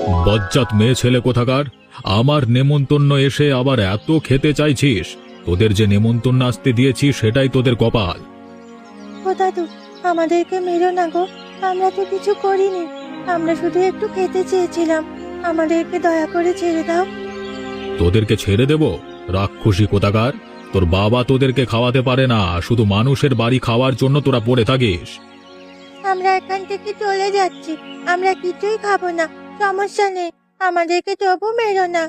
বজ্জাত মেয়ে ছেলে কোথাকার! আমার নেমন্তন্ন এসে আবার এত খেতে চাইছিস? তোদের যে নেমন্তন্ন আসতে দিয়েছি সেটাই তোদের কপাল। ও দাদু, আমাদেরকে মেরো না গো, আমরা তো কিছু করিনি, আমরা শুধু একটু খেতে চেয়েছিলাম, আমাদেরকে দয়া করে ছেড়ে দাও। তোদেরকে ছেড়ে দেব? রাক্ষসী কোথাকার! তোর বাবা তোদেরকে খাওয়াতে পারে না, শুধু মানুষের বাড়ি খাওয়ার জন্য তোরা পড়ে থাকিস। আমরা এখান থেকে চলে যাচ্ছি, আমরা কিছুই খাবো না, সমস্যা নেই, আমাদেরকে তবু মেরো না।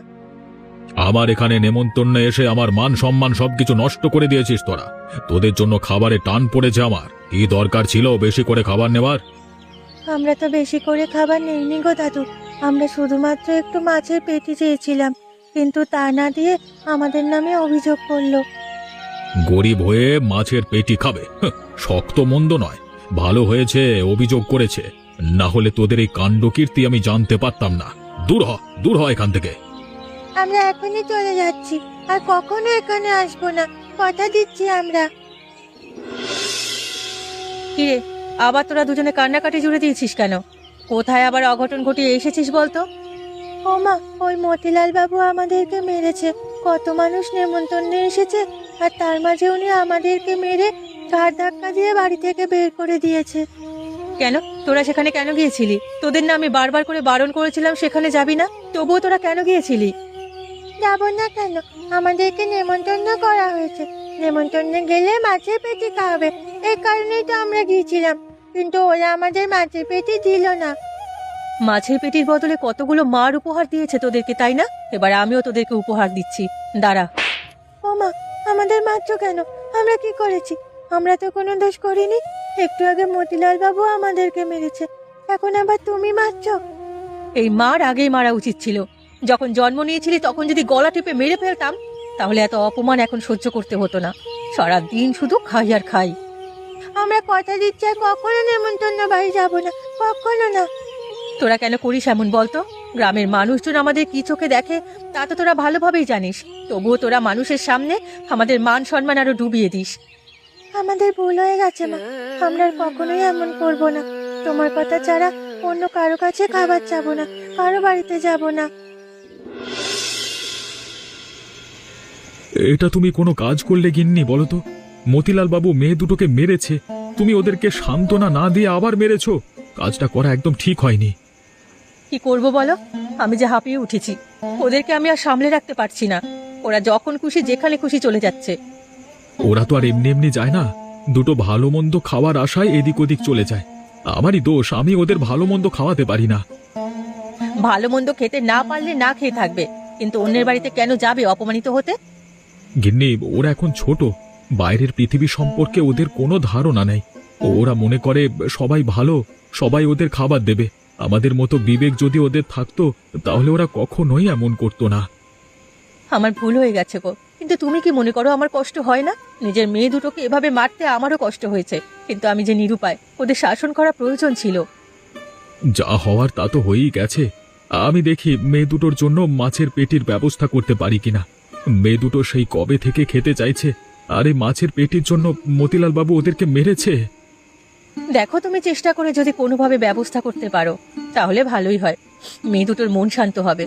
আমার এখানে নেমন্তন্ন এসে আমার মান সম্মান সবকিছু নষ্ট করে দিয়েছিস তোরা। তোদের জন্য খাবারে টান পড়েছে আমার। কি দরকার ছিল বেশি করে খাবার নেবার? আমরা তো বেশি করে খাবার নেইনি গো দাদু, আমরা শুধুমাত্র একটু মাছের পেটি চেয়েছিলাম, কিন্তু তা না দিয়ে আমাদের নামে অভিযোগ করলো। গরিব হয়ে মাছের পেটি খাবে? শক্ত মন্দ নয়, ভালো হয়েছে অভিযোগ করেছে, না হলে তোদের এই কাণ্ডকীর্তি আমি জানতে পারতাম না। দূর হ, দূর হ এখান থেকে। আমরা এখনই চলে যাচ্ছি, আর কখনো এখানে আসবো না, কথা দিচ্ছি আমরা। কিরে, আবার তোরা দুজনে কান্নাকাটি জুড়ে দিয়েছিস কেন? কোথায় আবার অঘটন ঘটিয়ে এসেছিস বলতো? ও মা, ওই মতিলাল বাবু আমাদেরকে মেরেছে, কত মানুষ নেমন্তন্নে এসেছে, আর তার মাঝে উনি আমাদেরকে মেরে ঘাড় ধাক্কা দিয়ে বাড়ি থেকে বের করে দিয়েছে। কেন, তোরা সেখানে কেন গিয়েছিলি? তোদের না আমি বারবার করে বারণ করেছিলাম সেখানে যাবি না, তবুও তোরা কেন গিয়েছিলি? যাবো না কেন, আমাদেরকে নেমন্তন্ন করা হয়েছে, নেমন্তন্নে গেলে মাছের পেটি খাওয়াবে, এই কারণেই তো আমরা গিয়েছিলাম, কিন্তু ওরা আমাদের মাছের পেটি দিল না। মাছের পেটির বদলে কতগুলো মার উপহার দিয়েছে তোদেরকে, তাই না? এবার আমিও তোদেরকে উপহার দিচ্ছি, দাঁড়া। ও মা, আমাদের মারছো কেন? আমরা কি করেছি? আমরা তো কোনো দোষ করিনি, একটু আগে মতিলাল বাবু আমাদেরকে মেরেছে, এখন আবার তুমি মারছো? এই মার আগেই মারা উচিত ছিল। যখন জন্ম নিয়েছিলি তখন যদি গলা টিপে মেরে ফেলতাম, তাহলে এত অপমান এখন সহ্য করতে হতো না। সারা দিন শুধু খাই আর খাই। আমরা কথা দিচ্ছি আর কখনো নেমন্তন্ন বাড়ি যাবো না, কখনো না। তোরা কেন করিস এমন বলতো? গ্রামের মানুষজন আমাদের কি চোখে দেখে তা তো তোরা ভালোভাবেই জানিস, তবুও তোরা মানুষের সামনে আমাদের মান সম্মান আরো ডুবিয়ে দিস। আমাদের ভুল হয়ে গেছে মা, আমরা আর কখনোই এমন করবো না। তোমার কথা ছাড়া অন্য কারো কাছে খাবার চাবো না, কারো বাড়িতে যাব না। এটা তুমি কোনো কাজ করলে গিন্নি বলো তো? মতিলাল বাবু মেয়ে দুটোকে মেরেছে, তুমি ওদেরকে সান্ত্বনা না দিয়ে আবার মেরেছো। কাজটা করা একদম ঠিক হয়নি। কি করব বলো? আমি যে হাঁপিয়ে উঠেছি, ওদেরকে আমি আর সামলে রাখতে পারছি না। ওরা যখন খুশি যেখানে খুশি চলে যাচ্ছে। ওরা তো আর এমনি এমনি যায় না, দুটো ভালো মন্দ খাওয়ার আশায় এদিক ওদিক চলে যায়। আমারই দোষ, আমি ওদের ভালো মন্দ খাওয়াতে পারি না। ভালো মন্দ খেতে না পারলে না খেয়ে থাকবে, কিন্তু অন্যের বাড়িতে কেন যাবে অপমানিত হতে? গিন্নি, ওরা এখন ছোট, বাইরের পৃথিবী সম্পর্কে ওদের কোনো ধারণা নেই। ওরা মনে করে সবাই ভালো, সবাই ওদের খাবার দেবে। আমাদের মতো বিবেক যদি ওদের থাকতো তাহলে ওরা কখনোই এমন করতো না। আমার ভুল হয়ে গেছে গো, কিন্তু তুমি কি মনে করো আমার কষ্ট হয় না? নিজের মেয়ে দুটোকে এভাবে মারতে আমারও কষ্ট হয়েছে, কিন্তু আমি যে নিরুপায়, ওদের শাসন করা প্রয়োজন ছিল। যা হওয়ার তা তো হয়েই গেছে। আমি দেখি মেয়ে দুটোর জন্য মাছের পেটির ব্যবস্থা করতে পারি কিনা। মেয়ে দুটো সেই কবে থেকে খেতে চাইছে, আর এই মাছের পেটির জন্য মতিলাল বাবু ওদেরকে মেরেছে। দেখো, তুমি চেষ্টা করে যদি কোনোভাবে ব্যবস্থা করতে পারো তাহলে ভালোই হয়, মেয়ে দুটোর মন শান্ত হবে।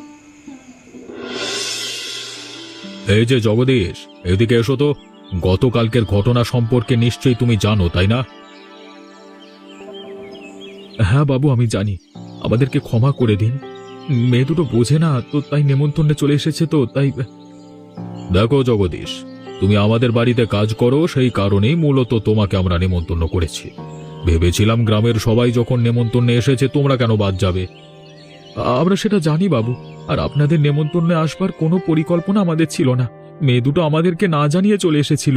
এই যে জগদীশ, এদিকে এসো তো। গতকালকের ঘটনা সম্পর্কে নিশ্চয়ই তুমি জানো, তাই না? হ্যাঁ বাবু, আমি জানি। আমাদেরকে ক্ষমা করে দিন। মেয়ে দুটো বোঝে না তো, তাই নেমন্তন্নে চলে এসেছে তো তাই। দেখো জগদীশ, তুমি আমাদের বাড়িতে কাজ করো, সেই কারণেই মূলত তোমাকে আমরা নেমন্তন্ন করেছি। ভেবেছিলাম গ্রামের সবাই যখন নেমন্তন্নে এসেছে তোমরা কেন বাদ যাবে। আমরা সেটা জানি বাবু, আর আপনাদের নেমন্তন্নে আসবার কোনো পরিকল্পনা আমাদের ছিল না। মেয়ে দুটো আমাদেরকে না জানিয়ে চলে এসেছিল।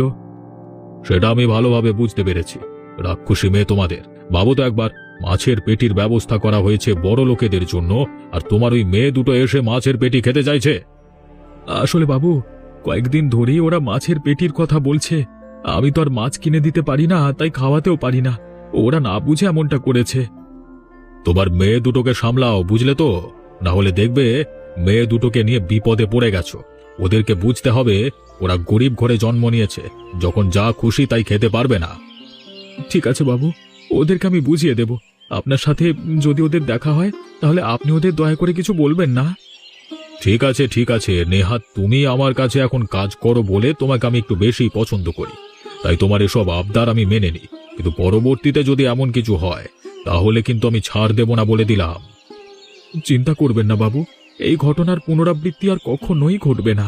সেটা আমি ভালোভাবে বুঝতে পেরেছি। রাক্ষসী মেয়ে তোমাদের। ভাবো তো একবার, মাছের পেটির ব্যবস্থা করা হয়েছে বড় লোকেদের জন্য, আর তোমার ওই মেয়ে দুটো এসে মাছের পেটি খেতে চাইছে। আসলে বাবু, কয়েকদিন ধরেই ওরা মাছের পেটির কথা বলছে। আমি তো আর মাছ কিনে দিতে পারি না, তাই খাওয়াতেও পারি না। ওরা না বুঝে এমনটা করেছে। তোমার মেয়ে দুটোকে সামলাও, বুঝলে তো? না হলে দেখবে মেয়ে দুটোকে নিয়ে বিপদে পড়ে গেছো। ওদেরকে বুঝতে হবে ওরা গরিব ঘরে জন্ম নিয়েছে, যখন যা খুশি তাই খেতে পারবে না। ঠিক আছে বাবু, ওদেরকে আমি বুঝিয়ে দেব। আপনার সাথে যদি ওদের দেখা হয় তাহলে আপনি ওদের দয়া করে কিছু বলবেন না। ঠিক আছে ঠিক আছে, নেহাত তুমি আমার কাছে এখন কাজ করো বলে তোমাকে আমি একটু বেশি পছন্দ করি, তাই তোমার এসব আবদার আমি মেনে নিই। কিন্তু পরবর্তীতে যদি এমন কিছু হয় তাহলে কিন্তু আমি ছাড় দেব না বলে দিলাম। চিন্তা করবেন না বাবু, এই ঘটনার পুনরাবৃত্তি আর কখনোই ঘটবে না।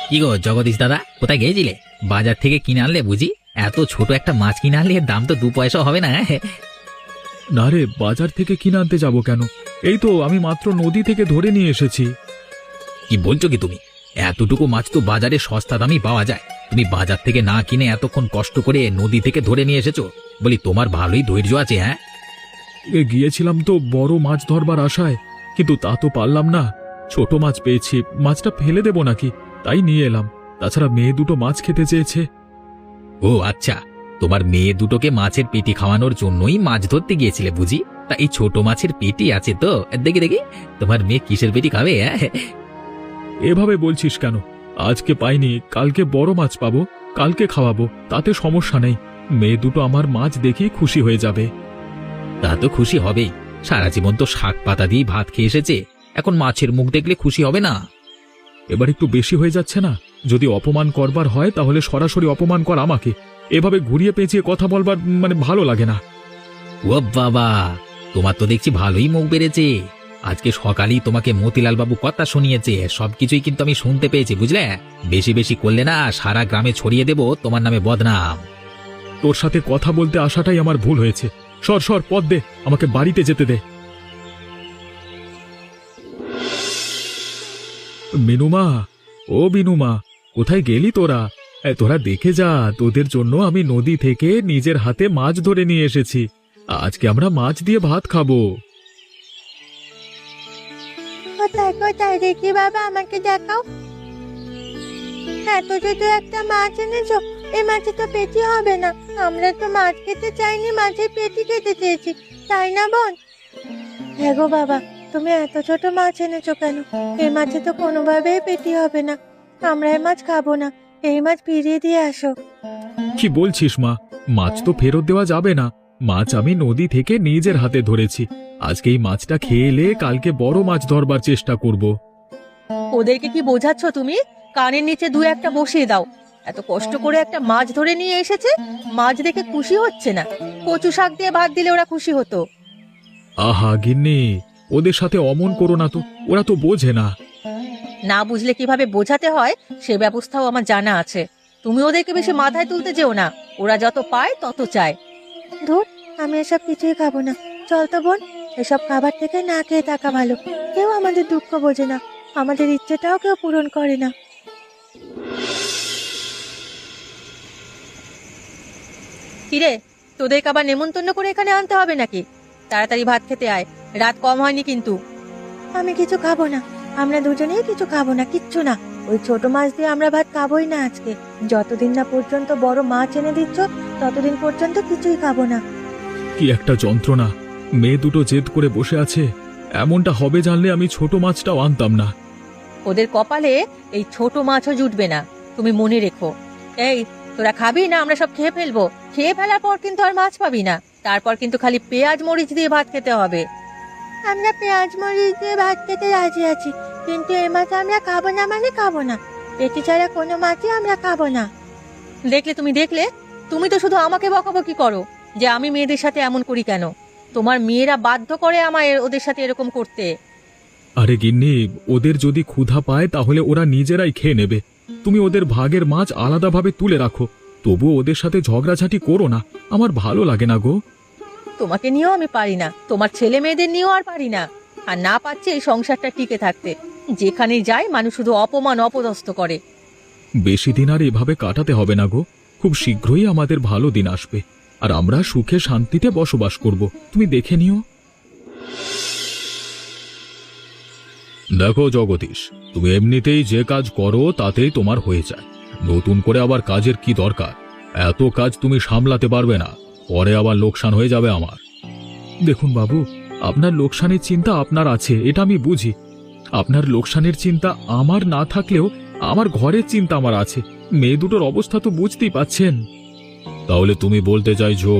কি গো জগদীশ দাদা, কোথায় গিয়েছিলে? বাজার থেকে কিনে আনলে বুঝি? এত ছোট একটা মাছ কিনে আনলে এর দাম তো 2 পয়সা হবে না। না রে, বাজার থেকে কিনে আনতে যাব কেন? এই তো আমি মাত্র নদী থেকে ধরে নিয়ে এসেছি। কি বলছো কি তুমি? এতটুকু মাছ তো বাজারে সস্তা দামই পাওয়া যায়। তুমি বাজার থেকে না কিনে এতক্ষণ কষ্ট করে নদী থেকে ধরে নিয়ে এসেছো, বলি তোমার ভালোই ধৈর্য আছে। হ্যাঁ, গিয়েছিলাম তো বড় মাছ ধরবার আশায়, কিন্তু তা তো পারলাম না। ছোট মাছ পেয়েছি, মাছটা ফেলে দেব নাকি, তাই নিয়ে এলাম। তাছাড়া মেয়ে দুটো মাছ খেতে চেয়েছে। ও আচ্ছা, তোমার মেয়ে দুটোকে মাছের পেটি খাওয়ানোর জন্যই মাছ ধরতে গিয়েছিলে বুঝি? তা এই ছোট মাছের পেটি আছে তো, দেখি দেখি তোমার মেয়ে কিসের পেটি খাবে? এভাবে বলছিস কেন? আজকে পাইনি, কালকে বড় মাছ পাবো, কালকে খাওয়াবো, তাতে সমস্যা নেই। মেয়ে দুটো আমার মাছ দেখেই খুশি হয়ে যাবে। তা তো খুশি হবেই, সারা জীবন তো শাক পাতা দিয়ে ভাত খেয়ে এসেছে, এখন মাছের মুখ দেখলে খুশি হবে না? এবার একটু বেশি হয়ে যাচ্ছে না? যদি অপমান করবার হয় তাহলে সরাসরি অপমান কর আমাকে, এভাবে ঘুরিয়ে পেঁচিয়ে কথা বলবার ভালো লাগে না। ও বাবা, তোমার তো দেখছি ভালোই মুখ বেড়েছে। আজকে সকালেই তোমাকে মতিলাল বাবু কথা শুনিয়েছে, সবকিছুই কিন্তু আমি শুনতে পেয়েছি, বুঝলে? বেশি বেশি করলে না সারা গ্রামে ছড়িয়ে দেব তোমার নামে বদনাম। তোর সাথে কথা বলতে আসাটাই আমার ভুল হয়েছে। সর সর, পথ দে, আমাকে বাড়িতে যেতে দে। বিনুমা, ও বিনুমা, কোথায় গেলি তোরা? তোরা দেখে যা, তোদের জন্য আমি নদী থেকে নিজের হাতে মাছ ধরে নিয়ে এসেছি। আজকে আমরা মাছ দিয়ে ভাত খাবো। কোথায় কোথায় দেখি বাবা, আমাকে দেখাও। এত ছোট একটা মাছ এনেছো, এই মাছে তো পেটি হবে না। আমরা তো মাছ খেতে চাইনি, মাছের পেটি খেতে চেয়েছি, তাই না বোন? হ্যাঁ গো বাবা, তুমি এত ছোট মাছ এনেছো কেন? এই মাছে তো কোনোভাবেই পেটি হবে না। আমরা এই মাছ খাবো না, এই মাছ ফিরিয়ে দিয়ে আসো। কি বলছিস মা? মাছ তো ফেরত দেওয়া যাবে না। মাছ আমি নদী থেকে নিজের হাতে ধরেছি। আজকে এই মাছটা খেয়ে এলে কালকে বড় মাছ ধরবার চেষ্টা করব। ওদেরকে কি বোঝাচ্ছ তুমি? কানের নিচে 2-1টা বসিয়ে দাও। এত কষ্ট করে একটা মাছ ধরে নিয়ে এসেছে, মাছ দেখে খুশি হচ্ছে না। কচু শাক দিয়ে ভাত দিলে ওরা খুশি হতো। আহা গিন্নি, ওদের সাথে অমন করো না তো, ওরা তো বোঝে না। না বুঝলে কিভাবে বোঝাতে হয় সে ব্যবস্থাও আমার জানা আছে। তুমি ওদেরকে বেশি মাথায় তুলতে যেও না, ওরা যত পায় তত চায়। ধুর, আমি এসব কিছুই খাবো না। চল তো বোন, এসব খাবার থেকে না খেয়ে থাকা ভালো। কেউ আমাদের দুঃখ বোঝে না, আমাদের ইচ্ছেটাও কেউ পূরণ করে না। কিরে, তোদেরকে আবার নেমন্তন্ন করে এখানে আনতে হবে নাকি? তাড়াতাড়ি ভাত খেতে আয়, রাত কম হয়নি কিন্তু। আমি কিছু খাবো না, আমরা দুজনেই কিছু খাবো না, কিচ্ছু না। ওই ছোট মাছ দিয়ে আমরা ভাত খাবোই না আজকে। যতদিন না পর্যন্ত বড় মাছ এনে দিচ্ছ, ততদিন পর্যন্ত কিছুই খাবো না। কি একটা যন্ত্রণা! মেয়ে দুটো জেদ করে বসে আছে। এমনটা হবে জানলে আমি ছোট মাছটাও আনতাম না। ওদের কপালে এই ছোট মাছও জুটবে না, তুমি মনে রেখো। এই, তোরা খাবি না আমরা সব খেয়ে ফেলবো? খেয়ে ফেলার পর কিন্তু আর মাছ পাবি না, তারপর কিন্তু খালি পেঁয়াজ মরিচ দিয়ে ভাত খেতে হবে। আমরা পেঁয়াজ মরিচ দিয়ে ভাত খেতে রাজি আছি, কিন্তু এই মাছ আমরা খাবো না, মানে খাবো না। পেটি ছাড়া কোনো মাছই আমরা খাবো না। দেখলে তুমি, দেখলে তুমি তো শুধু আমাকে বকাবকি করো যে আমি মেয়েদের সাথে এমন করি কেন। তোমার মেয়েরা বাধ্য করে আমায় ওদের সাথে এরকম করতে। আরে গিন্নি, ওদের যদি ক্ষুধা পায় তাহলে ওরা নিজেরাই খেয়ে নেবে। তুমি ওদের ভাগের মাছ আলাদাভাবে তুলে রাখো, তবু ওদের সাথে ঝগড়াঝাটি করো না, আমার ভালো লাগে না গো। তোমাকে নিয়েও আমি পারি না, তোমার ছেলে মেয়েদের নিয়েও আর পারি না। আর না পাচ্ছি এই সংসারটা টিকে থাকতে। যেখানে যাই মানুষ শুধু অপমান অপদস্থ করে। বেশি দিন আর এভাবে কাটাতে হবে না গো, খুব শীঘ্রই আমাদের ভালো দিন আসবে, আর আমরা সুখে শান্তিতে বসবাস করব, তুমি দেখে নিও। দেখো জগদীশ, তুমি এমনিতেই যে কাজ করো তাতেই তোমার হয়ে যায়, নতুন করে আবার কাজের কি দরকার? এত কাজ তুমি সামলাতে পারবে না, পরে আবার লোকসান হয়ে যাবে আমার। দেখুন বাবু, আপনার লোকসানের চিন্তা আপনার আছে, এটা আমি বুঝি। আপনার লোকসানের চিন্তা আমার না থাকলেও আমার ঘরের চিন্তা আমার আছে, মেয়ে দুটোর অবস্থা তো বুঝতেই পাচ্ছেন। তাহলে তুমি বলতে চাইছো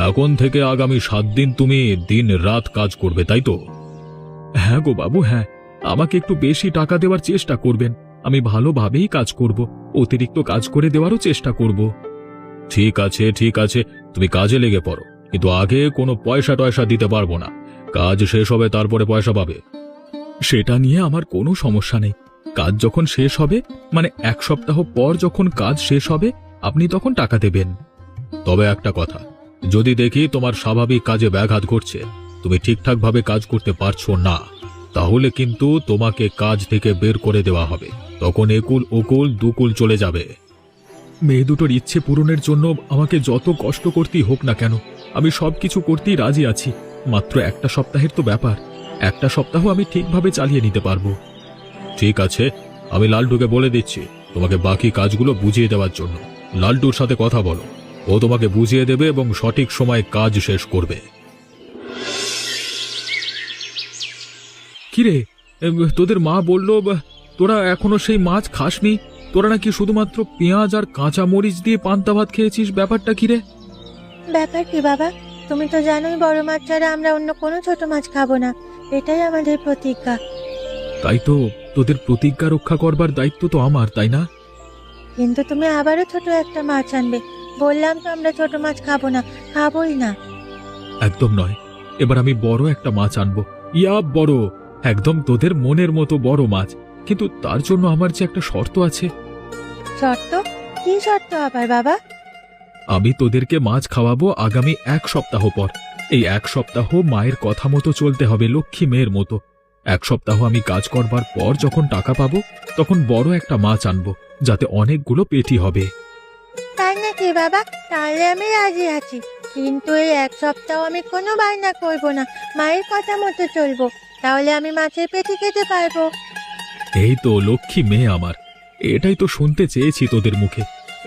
এখন থেকে আগামী 7 দিন তুমি দিন রাত কাজ করবে, তাই তো? হ্যাঁ গো বাবু, হ্যাঁ। আমাকে একটু বেশি টাকা দেওয়ার চেষ্টা করবেন, আমি ভালোভাবেই কাজ করব, অতিরিক্ত কাজ করে দেওয়ারও চেষ্টা করব। ঠিক আছে ঠিক আছে, তুমি কাজে লেগে পড়ো, কিন্তু আগে কোনো পয়সা টয়সা দিতে পারবো না। কাজ শেষ হবে তারপরে পয়সা পাবে। সেটা নিয়ে আমার কোনো সমস্যা নেই। কাজ যখন শেষ হবে, মানে 1 সপ্তাহ পর যখন কাজ শেষ হবে, আপনি তখন টাকা দেবেন। তবে একটা কথা, যদি দেখি তোমার স্বাভাবিক কাজে ব্যাঘাত ঘটছে, তুমি ঠিকঠাকভাবে কাজ করতে পারছো না, তাহলে কিন্তু তোমাকে কাজ থেকে বের করে দেওয়া হবে। তখন একুল ওকুল দুকুল চলে যাবে। মেয়ে দুটোর ইচ্ছে পূরণের জন্য আমাকে যত কষ্ট করতেই হোক না কেন, আমি সবকিছু করতেই রাজি আছি। মাত্র 1 সপ্তাহের তো ব্যাপার, 1 সপ্তাহ আমি ঠিকভাবে চালিয়ে নিতে পারবো। ঠিক আছে, আমি লালটুকে বলে দিচ্ছি তোমাকে বাকি কাজগুলো বুঝিয়ে দেওয়ার জন্য। লালটুর সাথে কথা বলো, ও তোমাকে বুঝিয়ে দেবে এবং সঠিক সময়ে কাজ শেষ করবে। কিরে, তোদের মা বলল তোরা এখনো সেই মাছ খাসনি, তোরা নাকি শুধুমাত্র পেঁয়াজ আর কাঁচা মরিচ দিয়ে পান্তা ভাত খেয়েছিস, ব্যাপারটা কিরে? ব্যাপার কি বাবা, তুমি তো জানোই বড় মাছ ছাড়া আমরা অন্য কোনো ছোট মাছ খাবো না, এটাই আমাদের প্রতিজ্ঞা। তাই তো, তোদের প্রতিজ্ঞা রক্ষা করবার দায়িত্ব তো আমার, তাই না? কিন্তু তুমি আবারও ছোট একটা মাছ আনবে, বললাম তো আমরা ছোট মাছ খাবো না, খাবোই না। একদম নয়, এবার আমি বড় একটা মাছ আনবো, ইয়া বড়, একদম তোদের মনের মতো বড় মাছ। কিন্তু তার জন্য আমার যে একটা শর্ত আছে। শর্ত? কি শর্ত আবার বাবা? আমি তোদেরকে মাছ খাওয়াবো আগামী 1 সপ্তাহ পর। এই 1 সপ্তাহ মায়ের কথা মতো চলতে হবে, লক্ষ্মী মেয়ের মতো। 1 সপ্তাহ আমি কাজ করবার পর যখন টাকা পাবো, তখন বড় একটা মাছ আনবো, যাতে অনেকগুলো পেটি হবে। তাই নাকি বাবা? তাহলে আমি রাজি আছি, কিন্তু এই 1 সপ্তাহ আমি কোনো বায়না করবো না, মায়ের কথা মতো চলবো, তাহলে আমি মাছের পেটি খেতে পারবো। এই তো লক্ষ্মী মেয়ে আমার, এটাই তো শুনতে চেয়েছি তোদের মুখে।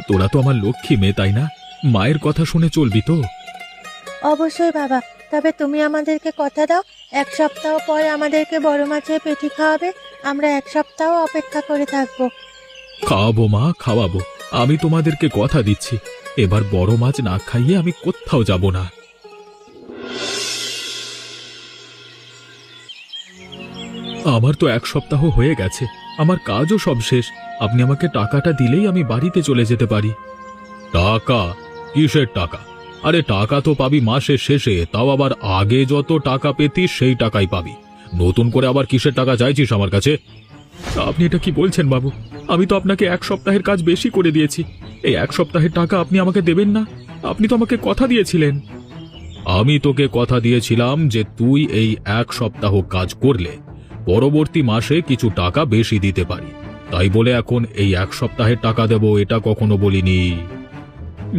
তোরা তো আমার লক্ষ্মী মেয়ে, তাই না? মায়ের কথা শুনে চলবি তো? অবশ্যই বাবা, তবে তুমি আমাদেরকে কথা দাও, 1 সপ্তাহ পর আমাদেরকে বড় মাছের পেটি খাওয়াবে, আমরা 1 সপ্তাহ অপেক্ষা করে থাকবো। খাওয়াবো মা, খাওয়াবো, আমি তোমাদেরকে কথা দিচ্ছি। এবার বড় মাছ না খাইয়ে আমি কোথাও যাব না। আমার তো 1 সপ্তাহ হয়ে গেছে, আমার কাজও সব শেষ। আপনি আমাকে টাকাটা দিলেই আমি বাড়িতে চলে যেতে পারি। টাকা? কিসের টাকা? আরে টাকা তো পাবি মাসের শেষে, তাও আবার আগে যত টাকা পেতিস সেই টাকাই পাবি। নতুন করে আবার কিসের টাকা চাইছিস আমার কাছে? আপনি এটা কি বলছেন বাবু? আমি তো আপনাকে 1 সপ্তাহের কাজ বেশি করে দিয়েছি, এই 1 সপ্তাহের টাকা আপনি আমাকে দেবেন না? আপনি তো আমাকে কথা দিয়েছিলেন। আমি তোকে কথা দিয়েছিলাম যে তুই এই 1 সপ্তাহ কাজ করলে পরবর্তী মাসে কিছু টাকা বেশি দিতে পারি, তাই বলে এখন এই 1 সপ্তাহের টাকা দেব এটা কখনো বলিনি।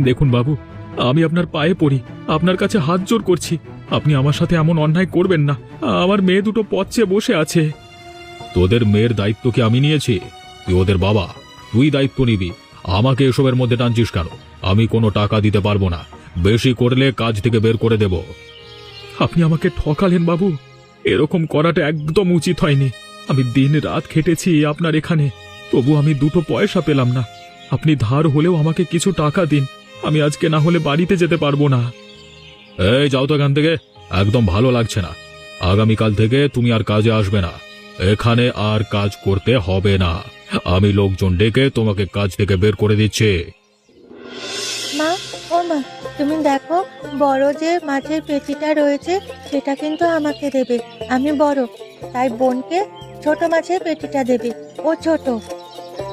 দেখুন বাবু, আমি আপনার পায়ে পড়ি, আপনার কাছে হাত জোর করছি, আপনি আমার সাথে এমন অন্যায় করবেন না। আমার মেয়ে দুটো পথ চেয়ে বসে আছে। তোদের মেয়ের দায়িত্ব কি আমি নিয়েছি? তুই ওদের বাবা, তুই দায়িত্ব নিবি। আমাকে এসবের মধ্যে টানছিস কেন? আমি কোনো টাকা দিতে পারবো না, বেশি করলে কাজ থেকে বের করে দেব। আপনি আমাকে ঠকালেন বাবু, এরকম করাটা একদম উচিত হয়নি। আমি দিন রাত খেটেছি আপনার এখানে, তবু আমি 2 পয়সা পেলাম না। আপনি ধার হলেও আমাকে কিছু টাকা দিন, আমি আজকে না হলে বাড়িতে যেতে পারবো না। এই যাও তো এখান থেকে, একদম ভালো লাগছে না। আগামীকাল থেকে তুমি আর কাজে আসবে না, এখানে আর কাজ করতে হবে না। আমি লোকজন ডেকে তোমাকে কাজ থেকে বের করে দিচ্ছি। মা, ও মা, তুমি দেখো, বড় যে মাছের পেটিটা রয়েছে সেটা কিন্তু আমাকে দেবে, আমি বড়, তাই বোনকে ছোট মাছের পেটিটা দেবে, ও ছোট।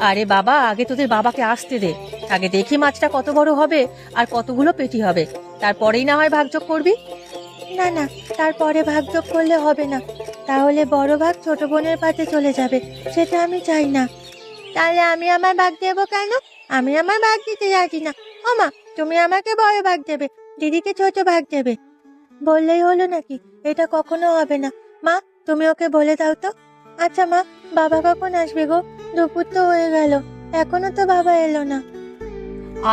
আরে বাবা, আগে তোদের বাবাকে আসতে দে, আগে দেখি মাছটা কত বড় হবে আর কতগুলো পেটি হবে, তারপরেই না হয় ভাগযোগ করবি। না না, তারপরে ভাগযোগ করলে হবে না, তাহলে বড় ভাগ ছোট বোনের পাতে চলে যাবে, সেটা আমি চাই না। তাহলে আমি আমার ভাগ দেবো কেন? আমি আমার ভাগ দিতে রাজি না। ও মা, তুমি আমাকে বড় ভাগ দেবে, দিদিকে ছোট ভাগ দেবে, বললেই হলো নাকি? এটা কখনো হবে না। মা, তুমি ওকে বলে দাও তো। আচ্ছা মা, বাবা কখন আসবে গো? দুপুর তো হয়ে গেল, এখনো তো বাবা এলো না।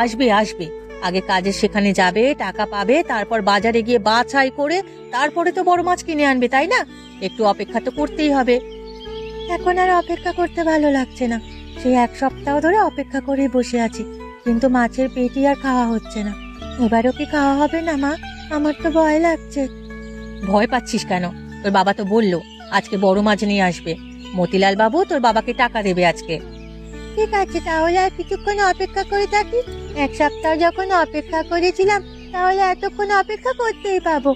আসবে আসবে, আগে কাজের সেখানে যাবে, টাকা পাবে, তারপর বাজারে গিয়ে বাছাই করে তারপরে তো বড় মাছ কিনে আনবে, তাই না? একটু অপেক্ষা তো করতেই হবে। এখন আর অপেক্ষা করতে ভালো লাগছে না, সেই 1 সপ্তাহ ধরে অপেক্ষা করে বসে আছি, কিন্তু মাছের পেটি আর খাওয়া হচ্ছে না। এবারও কি খাওয়া হবে না মা? আমার তো ভয় লাগছে। ভয় পাচ্ছিস কেন? তোর বাবা তো বললো আজকে বড় মাছ নিয়ে আসবে। মতিলাল বাবু তোর বাবাকে টাকা দেবে আজকে। ঠিক আছে, তাহলে আর কিছুক্ষণ অপেক্ষা করে থাকি। 1 সপ্তাহ যখন অপেক্ষা করেছিলাম, তাহলে এতক্ষণ অপেক্ষা করতেই পাবো।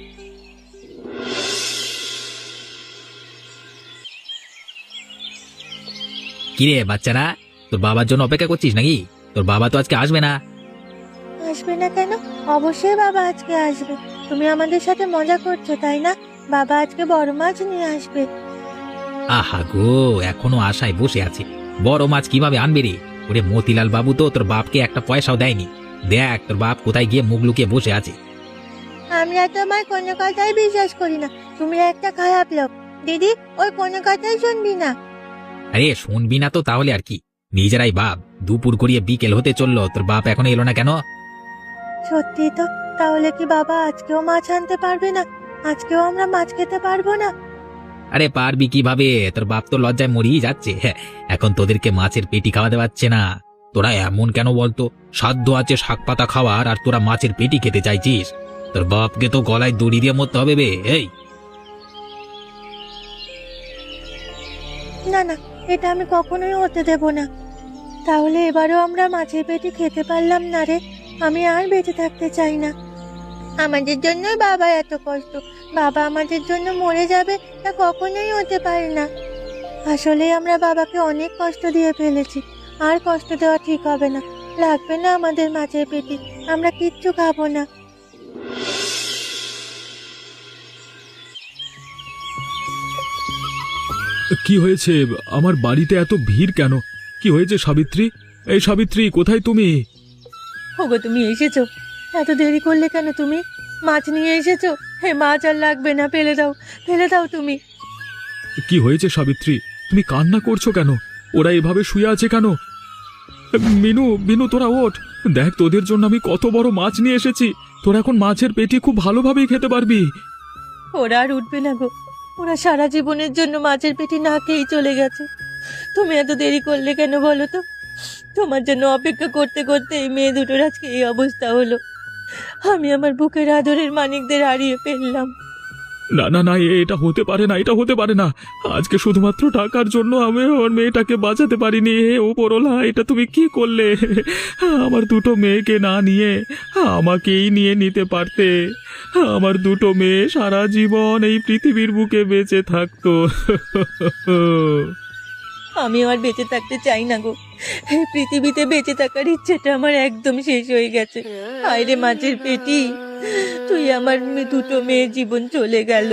কিরে বাচ্চারা, তোর বাবার জন্য অপেক্ষা করছিস নাকি? তোর বাবা তো আজকে আসবে না। আসবে না কেন? অবশ্যই বাবা আজকে আসবে। তুমি আমাদের সাথে মজা করছো তাই না? বাবা আজকে বড় মাছ নিয়ে আসবে। আহা গো, এখনো আশায় বসে আছে। বড় মাছ কিভাবে আনবে রে? ওরে মতিলাল বাবু তো তোর বাপকে একটা পয়সাও দেয়নি। দেখ তোর বাপ কোথায় গিয়ে মুখ লুকিয়ে বসে আছে। আমরা তোমার কোনো কথাই বিশ্বাস করি না। তুমি একটা খারাপ লোক দিদি, ওই কোনো কথাই শুনবি না। আরে শুনবি না তো তাহলে আর কি? নিজেরাই বাপ, দুপুর গড়িয়ে বিকেল হতে চললো, তোর বাপ এখনো এলো না কেন? সত্যি তো? তাহলে কি বাবা আজকেও মাছ আনতে পারবে না? আজকেও আমরা মাছ খেতে পারবো না? আরে পারবি কিভাবে? তোর বাপ তো লজ্জায় মরিয়ে যাচ্ছে। হ্যাঁ, এখন তোদেরকে মাছের পেটি খাওয়াতে পারছে না। তোরা এমন কেন বলতো? সাধ্য আছে শাক পাতা খাওয়ার, আর তোরা মাছের পেটি খেতে চাইছিস? তোর বাপকে তো গলায় দড়ি দিয়ে মরতে হবে বে। এই না না, এটা আমি কখনোই হতে দেব না। তাহলে এবারও আমরা মাছের পেটি খেতে পারলাম না রে। আমি আর বেঁচে থাকতে চাই না। আমাদের জন্যই বাবা এত কষ্ট। বাবা আমাদের জন্য মরে যাবে, তা কখনোই হতে পারে না। আসলে আমরা বাবাকে অনেক কষ্ট দিয়ে ফেলেছি। আর কষ্ট দেওয়া ঠিক হবে না। লাগবে না আমাদের মাছের পেটি, আমরা কিচ্ছু খাবো না। কি হয়েছে? আমার বাড়িতে এত ভিড় কেন? কি হয়েছে সাবিত্রী? এই সাবিত্রী, কোথায় তুমি? ওগো তুমি এসেছো? এত দেরি করলে কেন তুমি? মাছ নিয়ে এসেছো? হে মাছ আর লাগবে না, ফেলে দাও, ফেলে দাও তুমি। কি হয়েছে সাবিত্রী? তুমি কান্না করছো কেন? ওরা এভাবে শুয়ে আছে কেন? মিনু, মিনু, তোরা ওঠ। দেখ, তোদের জন্য আমি কত বড় মাছ নিয়ে এসেছি। তোরা এখন মাছের পেটি খুব ভালোভাবেই খেতে পারবি। ওরা আর উঠবে না গো। ওরা সারা জীবনের জন্য মাছের পেটি না খেয়েই চলে গেছে। তুমি এত দেরি করলে কেন বলো তো? তোমার জন্য অপেক্ষা করতে করতে এই মেয়ে দুটোর আজকে এই অবস্থা হলো। আমি আমার বুকের আদরের মানিকদের হারিয়ে ফেললাম। না না না, এটা হতে পারে না, এটা হতে পারে না। আজকে শুধুমাত্র টাকার জন্য আমি আমার মেয়েটাকে বাঁচাতে পারিনি। হে ওপরওয়ালা, এটা তুমি কি করলে? আমার দুটো মেয়েকে না নিয়ে আমাকেই নিয়ে নিতে পারতে। আমার দুটো মেয়ে সারা জীবন এই পৃথিবীর বুকে বেঁচে থাকতো। আমি আর বেঁচে থাকতে চাই না গো। এই পৃথিবীতে বেঁচে থাকার ইচ্ছেটা আমার একদম শেষ হয়ে গেছে। হায়রে মাছের পেটি, তুই আমার দুটো মেয়ে জীবন চলে গেল।